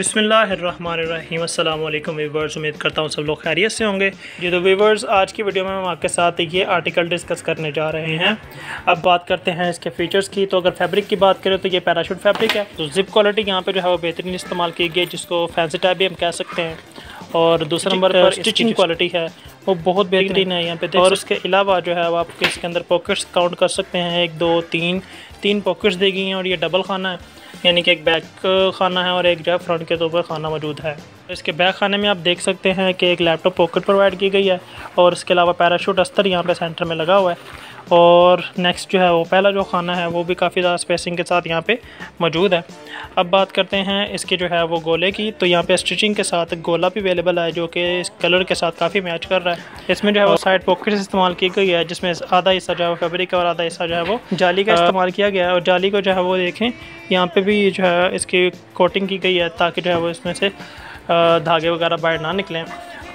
बिस्मिल्लाहिर्रहमानिर्रहीम। अस्सलाम वालेकुम वीवर्स, उम्मीद करता हूँ सब लोग खैरियत से होंगे। जी तो वीवर्स, आज की वीडियो में हम आपके साथ ये आर्टिकल डिस्कस करने जा रहे हैं। अब बात करते हैं इसके फ़ीचर्स की। तो अगर फैब्रिक की बात करें तो ये पैराशूट फैब्रिक है। तो ज़िप क्वालिटी यहाँ पे जो है वो बेहतरीन इस्तेमाल की गई है, जिसको फैंसी टाइप भी हम कह सकते हैं। और दूसरे नंबर पर स्टिचिंग क्वालिटी है वो बहुत बेहतरीन है यहाँ पे। और उसके अलावा जो है वो आपके इसके अंदर पॉकेट्स काउंट कर सकते हैं, 1 2 3 पॉकेट्स दी गई हैं। और ये डबल खाना है, यानी कि एक बैक खाना है और एक जो है फ्रंट के तौर पर खाना मौजूद है। इसके बैक खाने में आप देख सकते हैं कि एक लैपटॉप पॉकेट प्रोवाइड की गई है और इसके अलावा पैराशूट अस्तर यहाँ पे सेंटर में लगा हुआ है। और नेक्स्ट जो है वो पहला जो खाना है वो भी काफ़ी ज़्यादा स्पेसिंग के साथ यहाँ पे मौजूद है। अब बात करते हैं इसके जो है वो गोले की। तो यहाँ पे स्टिचिंग के साथ गोला भी अवेलेबल है, जो कि इस कलर के साथ काफ़ी मैच कर रहा है। इसमें जो है वो साइड पॉकेट्स इस्तेमाल की गई है, जिसमें आधा हिस्सा जो है वो फैब्रिक और आधा हिस्सा जो है वो जाली का इस्तेमाल किया गया है। और जाली को जो है वो देखें यहाँ पे भी जो है इसकी कोटिंग की गई है, ताकि जो है वो इसमें से धागे वगैरह बाहर ना निकलें।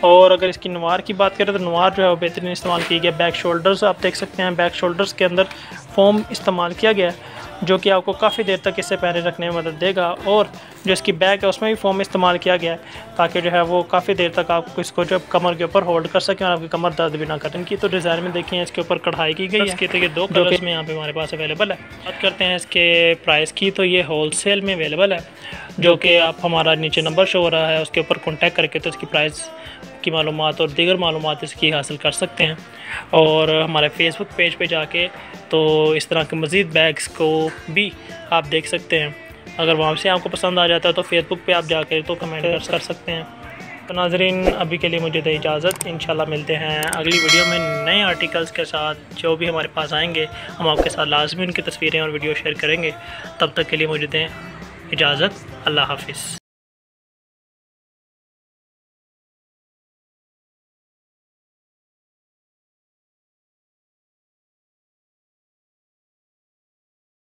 और अगर इसकी नवार की बात करें तो नवार जो है वो बेहतरीन इस्तेमाल की गई है। बैक शोल्डर्स आप देख सकते हैं, बैक शोल्डर्स के अंदर फोम इस्तेमाल किया गया है, जो कि आपको काफ़ी देर तक इससे पहने रखने में मदद देगा। और जो इसकी बैक है उसमें भी फोम इस्तेमाल किया गया है, ताकि जो है वो काफ़ी देर तक आप इसको जब कमर के ऊपर होल्ड कर सकें और आपकी कमर दर्द भी ना करें। इनकी तो डिज़ाइन में देखिए इसके ऊपर कढ़ाई की गई है। इसके तो ये 2 कलर्स में यहाँ पे हमारे पास अवेलेबल है। बात करते हैं इसके प्राइस की। तो ये होलसेल में अवेलेबल है, जो कि आप हमारा नीचे नंबर शो हो रहा है उसके ऊपर कॉन्टैक्ट करके तो इसकी प्राइस की मालूमात और दीगर मालूमात इसकी हासिल कर सकते हैं। और हमारे फेसबुक पेज पे जाके तो इस तरह के मज़ीद बैग्स को भी आप देख सकते हैं। अगर वहाँ से आपको पसंद आ जाता है तो फेसबुक पे आप जाके तो कमेंट कर सकते हैं। तो नाज़रीन, अभी के लिए मुझे दे इजाज़त। इंशाल्लाह मिलते हैं अगली वीडियो में नए आर्टिकल्स के साथ। जो भी हमारे पास आएंगे हम आपके साथ लाजमी उनकी तस्वीरें और वीडियो शेयर करेंगे। तब तक के लिए मुझे दें इजाज़त। अल्लाह हाफिज़।